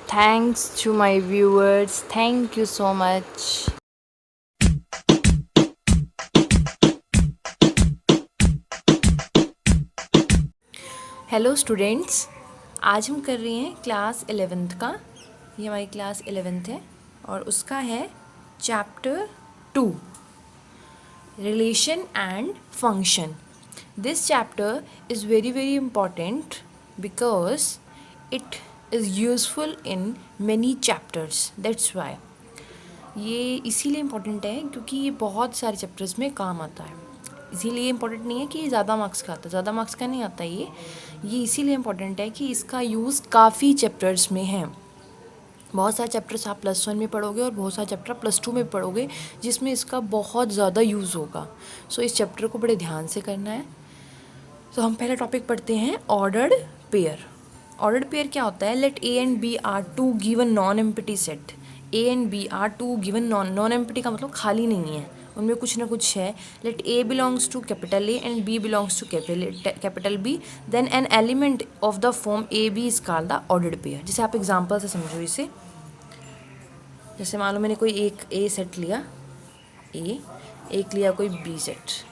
Thanks to my viewers. Thank you so much. Hello students, आज हम कर रहे हैं क्लास 11th का। ये हमारी क्लास 11th है और उसका है chapter 2, relation and function. This chapter is very very important because it is useful in many chapters. That's why ये इसीलिए इम्पॉर्टेंट है क्योंकि ये बहुत सारे चैप्टर्स में काम आता है। इसीलिए इम्पॉर्टेंट नहीं है कि ये ज़्यादा मार्क्स का आता है, ज़्यादा मार्क्स का नहीं आता ये इसीलिए इम्पॉर्टेंट है कि इसका यूज़ काफ़ी चैप्टर्स में है। बहुत सारे चैप्टर्स आप +1 में पढ़ोगे और बहुत सारे चैप्टर +2 में पढ़ोगे जिसमें इसका बहुत ज़्यादा यूज़ होगा। सो इस चैप्टर को बड़े ध्यान से करना है। तो हम पहला टॉपिक पढ़ते हैं, ऑर्डर्ड पेयर। ऑर्डर्ड पेयर क्या होता है? Let A and B are two given non empty set. A and B are two given non empty का मतलब खाली नहीं है, उनमें कुछ ना कुछ है। Let A belongs to capital A and B belongs to capital B, then an element of the form A B is called the ordered pair. जैसे आप एग्जांपल से समझो इसे। जैसे मान लो मैंने कोई एक ए सेट लिया, एक लिया कोई बी सेट,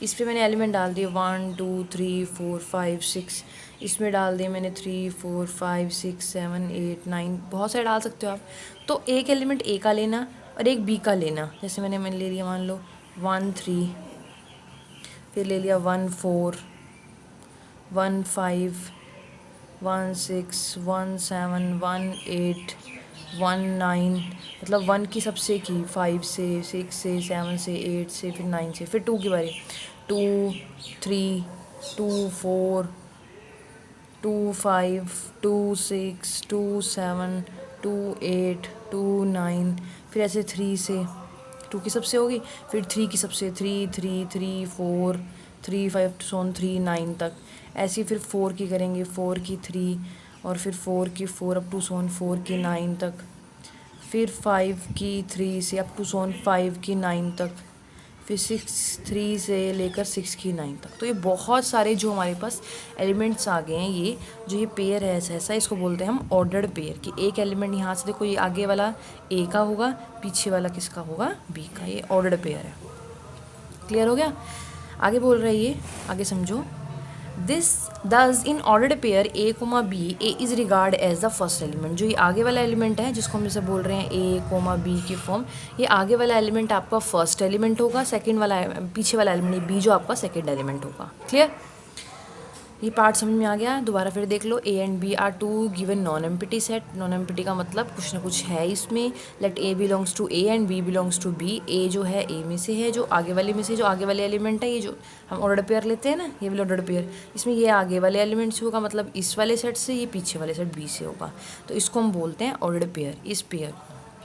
इस पर मैंने एलिमेंट डाल दिए 1 2 3 4 5 6, इसमें डाल दिए मैंने 3 4 5 6 7 8 9, बहुत सारे डाल सकते हो आप। तो एक एलिमेंट ए का लेना और एक बी का लेना। जैसे मैंने ले लिया, मान लो 1 3, फिर ले लिया 1 4 1 5 1 6 1 7 1 8 1 9, मतलब 1 की सबसे की 5 से 6 से 7 से 8 से फिर 9 से, फिर 2 की बारी 2 3 2 4 2 5 2 6 2 7 2 8 2 9, फिर ऐसे 3 से 2 की सबसे होगी, फिर 3 की सबसे 3 3 3 4 3 5 सोन 3 9 तक। ऐसी फिर 4 की करेंगे, 4 की 3 और फिर 4 की 4 अप टू सोन 4 की 9 तक, फिर 5 की 3 से अप टू सोन 5 की 9 तक, फिर 6 3 से लेकर 6 की 9 तक। तो ये बहुत सारे जो हमारे पास एलिमेंट्स आ गए हैं, ये जो ये पेयर है ऐसा, इसको बोलते हैं हम ऑर्डर्ड पेयर। कि एक एलिमेंट यहाँ से देखो, ये आगे वाला ए का होगा, पीछे वाला किसका होगा? बी का। ये ऑर्डर्ड पेयर है। क्लियर हो गया? आगे बोल रहा है ये, आगे समझो। This thus in ordered pair A comma B, a is regard as the first element. जो ये आगे वाला एलिमेंट है जिसको हम जैसे बोल रहे हैं ए कोमा बी की फॉर्म, ये आगे वाला एलिमेंट आपका फर्स्ट एलिमेंट होगा, सेकंड वाला पीछे वाला एलिमेंट बी जो आपका सेकंड एलिमेंट होगा। क्लियर? ये पार्ट समझ में आ गया? दोबारा फिर देख लो। A and B are two given non empty set. Non empty का मतलब कुछ ना कुछ है इसमें। Let A belongs to A and B belongs to B. A जो है ए में से है, जो आगे वाले में से, जो आगे वाले एलिमेंट है, ये जो हम ऑर्डर पेयर लेते हैं ना, ये वाला ऑर्डर पेयर, इसमें ये आगे वाले एलिमेंट से होगा, मतलब इस वाले सेट से, ये पीछे वाले सेट बी से होगा। तो इसको हम बोलते हैं ऑर्डर पेयर, इस पेयर।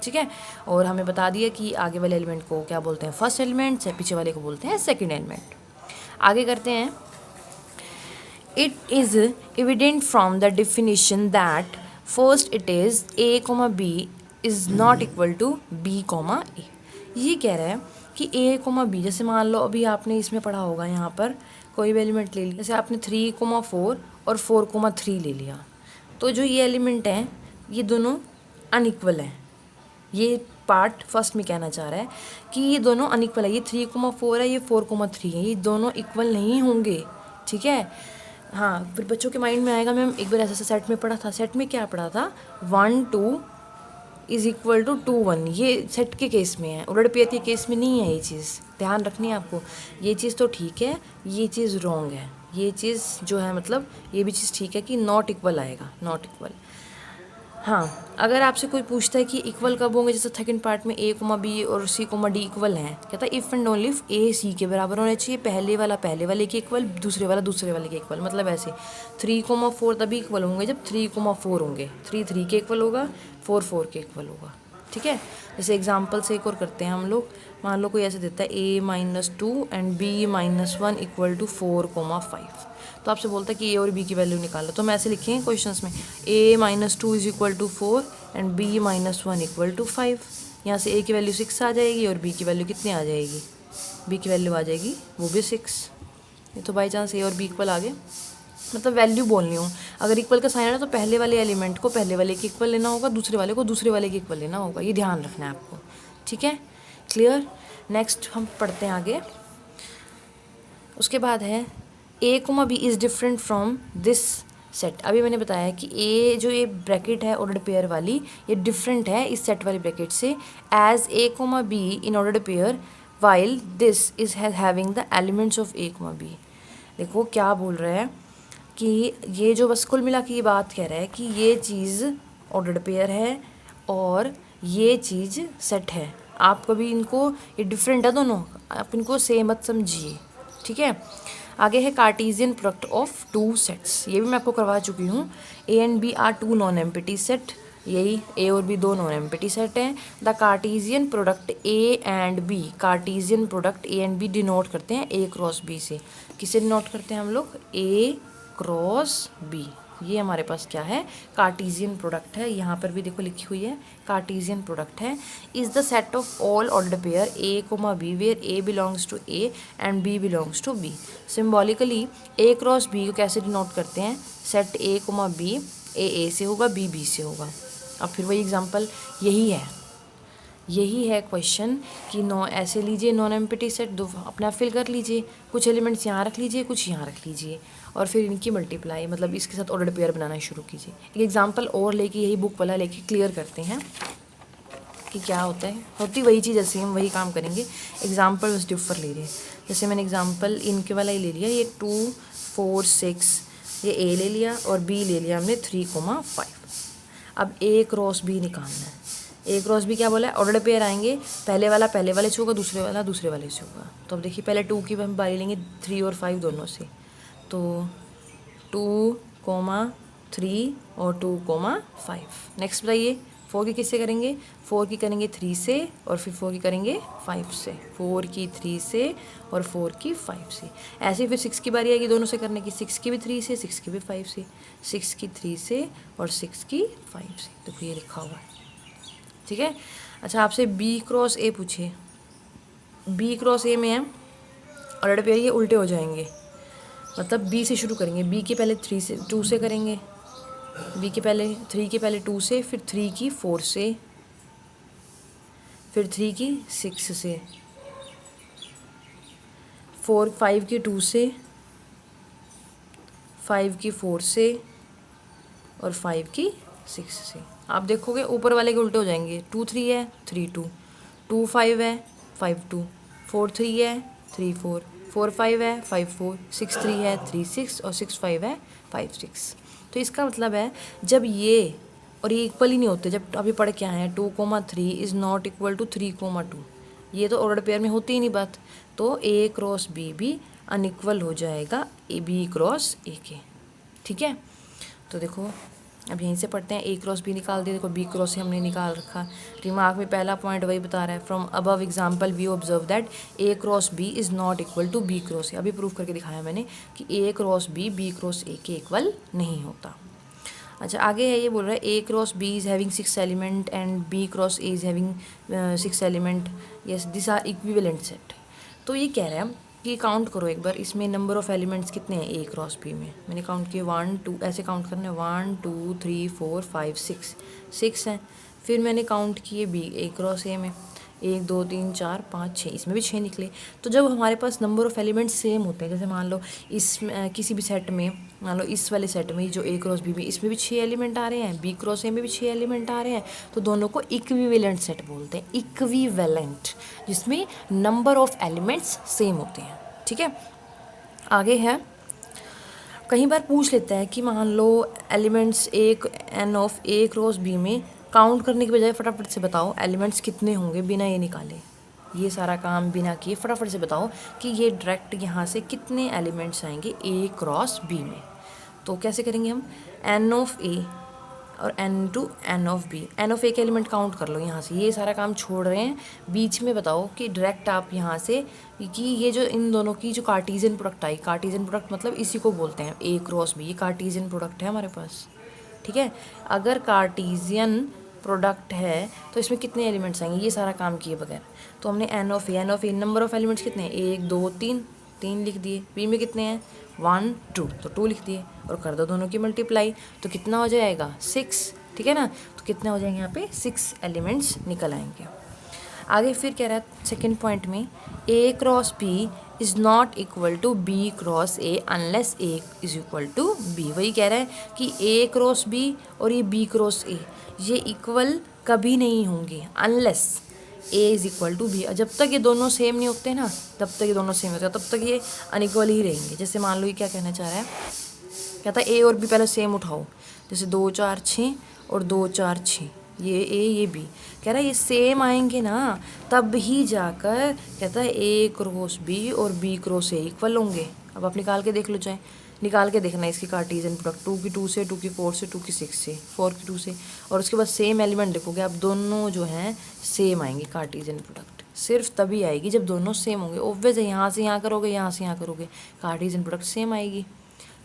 ठीक है? और हमें बता दिया कि आगे वाले एलिमेंट को क्या बोलते हैं? First element. पीछे वाले को बोलते हैं सेकेंड एलिमेंट। आगे करते हैं। It is evident from the definition that first it is a comma b is not equal to b comma a। ये कह रहा है कि a comma b, जैसे मान लो अभी आपने इसमें पढ़ा होगा, यहाँ पर कोई भी एलिमेंट ले लिया, जैसे आपने 3 comma 4 और 4 comma 3 ले लिया, तो जो ये एलिमेंट हैं ये दोनों अनइक्वल हैं। ये पार्ट फर्स्ट में कहना चाह रहा है कि ये दोनों अनइक्वल है। ये 3 comma 4 है, ये 4 comma 3 है, ये दोनों इक्वल नहीं होंगे। ठीक है? हाँ, फिर बच्चों के माइंड में आएगा, मैम एक बार ऐसा सेट में पढ़ा था। सेट में क्या पढ़ा था? 1 2 इज़ इक्वल टू 2 1। ये सेट के केस में है, ऑर्डर पेयर के केस में नहीं है। ये चीज़ ध्यान रखनी है आपको। ये चीज़ तो ठीक है, ये चीज़ रॉन्ग है। ये चीज़ जो है, मतलब ये भी चीज़ ठीक है कि नॉट इक्वल आएगा, नॉट इक्वल। हाँ, अगर आपसे कोई पूछता है कि इक्वल कब होंगे, जैसे सेकंड पार्ट में ए कोमा बी और सी कोमा डी इक्वल हैं, कहता है इफ़ एंड ओनली इफ ए सी के बराबर होने चाहिए। पहले वाला पहले वाले के इक्वल, दूसरे वाला दूसरे वाले के इक्वल। मतलब ऐसे 3 कोमा 4 तभी इक्वल होंगे जब 3 कोमा 4 होंगे। 3 3 के इक्वल होगा, 4 4 के इक्वल होगा। ठीक है? जैसे एग्जाम्पल से एक और करते हैं हम लोग। मान लो कोई ऐसे देता है a-2 and b-1 equal to 4 coma 5। तो आपसे बोलता है कि ए और बी की वैल्यू निकालो, तो हम ऐसे लिखेंगे क्वेश्चंस में a-2 is equal to 4 and b-1 equal to 5। यहाँ से a की वैल्यू 6 आ जाएगी और b की वैल्यू कितनी आ जाएगी? b की वैल्यू आ जाएगी वो भी 6। ये तो बाई चांस a और b इक्वल आ गए। मतलब वैल्यू बोलनी हो। अगर इक्वल का साइन है तो पहले वाले एलिमेंट को पहले वाले के इक्वल लेना होगा, दूसरे वाले को दूसरे वाले के इक्वल लेना होगा, ये ध्यान रखना है आपको। ठीक है, क्लियर। नेक्स्ट हम पढ़ते हैं आगे। उसके बाद है A comma B is different from this set. अभी मैंने बताया कि ए जो ये ब्रैकेट है ऑर्डर्ड पेयर वाली, ये डिफरेंट है इस सेट वाली ब्रैकेट से, as A comma B in ordered pair while this is having the elements of A comma B. देखो क्या बोल रहा है कि ये जो बस कुल मिला के ये बात कह रहा है कि ये चीज़ ऑर्डर्ड पेयर है और ये चीज़ सेट है। आप कभी इनको, ये डिफरेंट है दोनों, आप इनको सेम मत समझिए। ठीक है, आगे है Cartesian product of two sets. ये भी मैं आपको करवा चुकी हूँ। A and B are two non empty set, यही ए और बी दो नॉन एम्प्टी सेट हैं। The Cartesian product A and B, Cartesian product A and B denote करते हैं ए क्रॉस बी से। किसे डिनोट करते हैं हम लोग? ए क्रॉस बी। ये हमारे पास क्या है? कार्टेशियन प्रोडक्ट है। यहाँ पर भी देखो लिखी हुई है कार्टेशियन प्रोडक्ट है। Is the set of all ordered pair A comma B where A belongs to A and B belongs to B. Symbolically A cross B को कैसे डिनोट करते हैं? Set A comma B, A से होगा, B B से होगा। अब फिर वही एग्जांपल यही है क्वेश्चन कि ऐसे लीजिए नॉन एम्प्टी सेट, दो अपना फिल कर लीजिए, कुछ एलिमेंट्स यहाँ रख लीजिए, कुछ यहाँ रख लीजिए, और फिर इनकी मल्टीप्लाई, मतलब इसके साथ ऑर्डर्ड पेयर बनाना शुरू कीजिए। एक एग्जांपल और लेके, यही बुक वाला लेके क्लियर करते हैं कि क्या होता है। होती वही चीज़, जैसे हम वही काम करेंगे, एग्जाम्पल बस डिफर ले रहे हैं। जैसे मैंने एग्जाम्पल इनके वाला ही ले लिया, ये 2 4 6, ये ए ले लिया और बी ले लिया हमने 3,5। अब ए क्रॉस बी निकालना है। ए क्रॉस बी क्या बोला है? ऑर्डर पेयर आएंगे, पहले वाला पहले वाले से होगा, दूसरे वाला दूसरे वाले से होगा। तो अब देखिए पहले 2 की हम बारी लेंगे 3 और 5 दोनों से, तो 2,3 और 2,5। नेक्स्ट बताइए 4 की किससे करेंगे? 4 की करेंगे 3 से, और फिर 4 की करेंगे 5 से, 4 की 3 से और 4 की 5 से। ऐसे फिर 6 की बारी आएगी दोनों से करने की, 6 की भी 3 से, 6 की भी 5 से, 6 की 3 से और 6 की 5 से। तो ये लिखा हुआ है। ठीक है, अच्छा आपसे बी क्रॉस ए पूछे, बी क्रॉस ए में है ऑर्डर पेयर, ये उल्टे हो जाएंगे। मतलब बी से शुरू करेंगे, बी के पहले 3 से 2 से करेंगे, बी के पहले 3 के पहले 2 से, फिर 3 की 4 से, फिर 3 की 6 से, 5 की 2 से, 5 की 4 से और 5 की 6 से। आप देखोगे ऊपर वाले के उल्टे हो जाएंगे। 2 3 है 3 2, 2 5 है 5 2, 4 3 है 3 4, 4 5 है 5 4, 6 3 है 3 6 और 6 5 है 5 6। तो इसका मतलब है जब ये और ये इक्वल ही नहीं होते, जब अभी पढ़ के आए हैं 2,3 इज़ नॉट इक्वल टू 3,2, ये तो ऑर्डर पेयर में होती ही नहीं बात, तो ए क्रॉस बी भी अनइक्वल हो जाएगा ए बी क्रॉस ए के। ठीक है, तो देखो अब यहीं से पढ़ते हैं। ए क्रॉस बी निकाल दिया, देखो बी क्रॉस से हमने निकाल रखा। रिमार्क में पहला पॉइंट वही बता रहा है, from above example we observe that A cross B is not equal to B cross A. अभी प्रूफ करके दिखाया मैंने कि A cross B cross A के इक्वल नहीं होता। अच्छा आगे है, ये बोल रहा है A cross B is having 6 element and B cross A is having 6 element, yes this are equivalent set. तो ये कह रहा है कि काउंट करो एक बार, इसमें नंबर ऑफ़ एलिमेंट्स कितने हैं ए क्रॉस बी में। मैंने काउंट किए 1 2, ऐसे काउंट करने 1 2 3 4 5 6 हैं। फिर मैंने काउंट किए बी ए क्रॉस ए में 1 2 3 4 5 6, इसमें भी 6 निकले। तो जब हमारे पास नंबर ऑफ़ एलिमेंट्स सेम होते हैं, जैसे मान लो इस किसी भी सेट में, मान लो इस वाले सेट में जो ए क्रॉस बी में, इसमें भी 6 एलिमेंट आ रहे हैं, बी क्रॉस ए में भी 6 एलिमेंट आ रहे हैं, तो दोनों को इक्विवेलेंट सेट बोलते हैं। इक्विवेलेंट, जिसमें नंबर ऑफ़ एलिमेंट्स सेम होते हैं। ठीक है, आगे है, कई बार पूछ लेता है कि मान लो एलिमेंट्स एक N of A cross B में काउंट करने के बजाय फटाफट से बताओ एलिमेंट्स कितने होंगे बिना ये निकाले, ये सारा काम बिना किए फटाफट से बताओ कि ये डायरेक्ट यहाँ से कितने एलिमेंट्स आएंगे ए क्रॉस बी में। तो कैसे करेंगे हम, एन ऑफ ए और n to n of B, n of A के एलिमेंट काउंट कर लो यहाँ से, ये सारा काम छोड़ रहे हैं, बीच में बताओ कि डायरेक्ट आप यहाँ से कि ये जो इन दोनों की जो Cartesian product I, Cartesian product मतलब इसी को बोलते हैं ए क्रॉस बी, ये कार्टेशियन प्रोडक्ट है हमारे पास। ठीक है, अगर कार्टेशियन प्रोडक्ट है तो इसमें कितने एलिमेंट्स आएंगे, ये सारा काम किए बगैर। तो हमने N of A number of elements कितने हैं, 1 2 3, 3 लिख दिए, बी में कितने हैं 1 2 तो 2 लिख दिए और कर दो दोनों की मल्टीप्लाई तो कितना हो जाएगा 6, ठीक है ना। तो कितने हो जाएंगे यहाँ पे 6 एलिमेंट्स निकल आएंगे। आगे फिर कह रहा है सेकेंड पॉइंट में A cross B is not equal to B cross A unless A is equal to B. वही कह रहा है कि ए क्रॉस बी और ये बी क्रॉस ए ये इक्वल कभी नहीं होंगे unless A is equal to B. जब तक ये दोनों सेम नहीं होते ना, तब तक ये दोनों सेम होते हैं, तब तक ये अनइक्वल ही रहेंगे। जैसे मान लो ये क्या कहना चाह रहा है, कहता है ए और बी पहले सेम उठाओ, जैसे 2 4 6 और 2 4 6, ये ए ये बी, कह रहा है ये सेम आएंगे ना तब ही जाकर कहता है ए क्रॉस बी और बी क्रॉस ए इक्वल होंगे। अब आप निकाल के देख लो, चाहे निकाल के देखना इसकी कार्टेशियन प्रोडक्ट 2 की 2 से, 2 की 4 से, 2 की 6 से, 4 की 2 से, और उसके बाद सेम एलिमेंट देखोगे आप दोनों जो हैं सेम आएंगे। कार्टेशियन प्रोडक्ट सिर्फ तभी आएगी जब दोनों सेम होंगे। ऑब्वियस है, यहाँ से यहाँ करोगे, यहाँ से यहाँ करोगे, कार्टेशियन प्रोडक्ट सेम आएगी।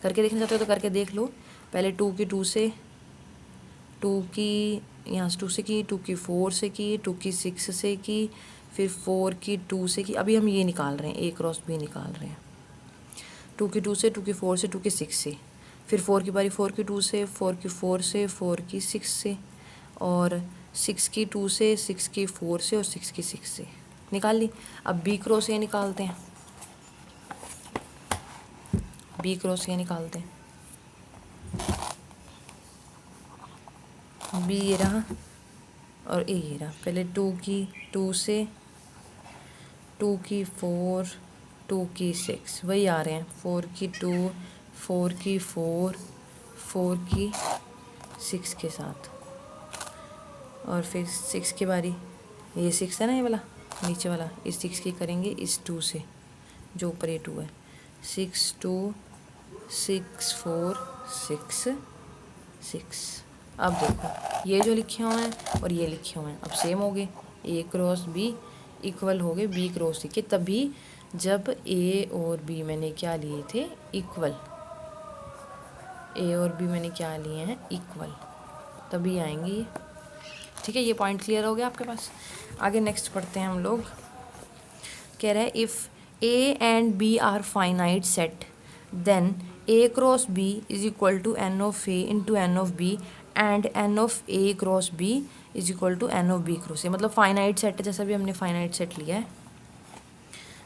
करके देखना चाहते हो तो करके देख लो। पहले 2 की 2 से, 2 की यहाँ से 2 से की, 2 की 4 से की, 2 की 6 से की, फिर 4 की 2 से की। अभी हम ये निकाल रहे हैं, ए क्रॉस बी निकाल रहे हैं। 2 की 2 से, 2 की 4 से, 2 की 6 से, फिर 4 की बारी 4 की 2 से, 4 की 4 से, 4 की 6 से, और 6 की 2 से, 6 की 4 से और 6 की 6 से निकाल ली। अब बी क्रॉस ए निकालते हैं, बी क्रॉस ए निकालते हैं। बी ये रहा और ए ये रहा। पहले 2 की 2 से, 2 की 4, 2 की 6, वही आ रहे हैं, 4 की 2, 4 की 4, 4 की 6 के साथ, और फिर 6 की बारी, ये 6 है ना, ये वाला नीचे वाला, इस 6 की करेंगे इस 2 से जो ऊपर ये 2 है। 6 2 6 4 6 6। अब देखो ये जो लिखे हुए हैं और ये लिखे हुए हैं अब सेम हो गए, ए क्रॉस बी इक्वल हो गए बी क्रॉस सी के, तभी जब ए और बी मैंने क्या लिए थे इक्वल, ए और बी मैंने क्या लिए हैं इक्वल, तभी आएंगे ये। ठीक है, ये पॉइंट क्लियर हो गया आपके पास। आगे नेक्स्ट पढ़ते हैं हम लोग। कह रहे हैं if A and B are finite set then A cross B is equal to n of A into n of B and n of A cross B is equal to n of B cross A. मतलब finite set, जैसा भी हमने finite set लिया है,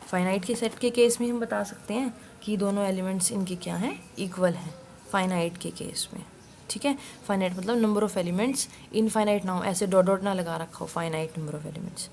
finite के set के case में हम बता सकते हैं कि दोनों एलिमेंट्स इनके क्या हैं इक्वल हैं फाइनाइट के केस में। ठीक है, फाइनाइट मतलब नंबर ऑफ एलिमेंट्स, इनफाइनाइट ना हो, ऐसे डॉट डॉट ना लगा रखा हो, फाइनाइट नंबर ऑफ एलिमेंट्स।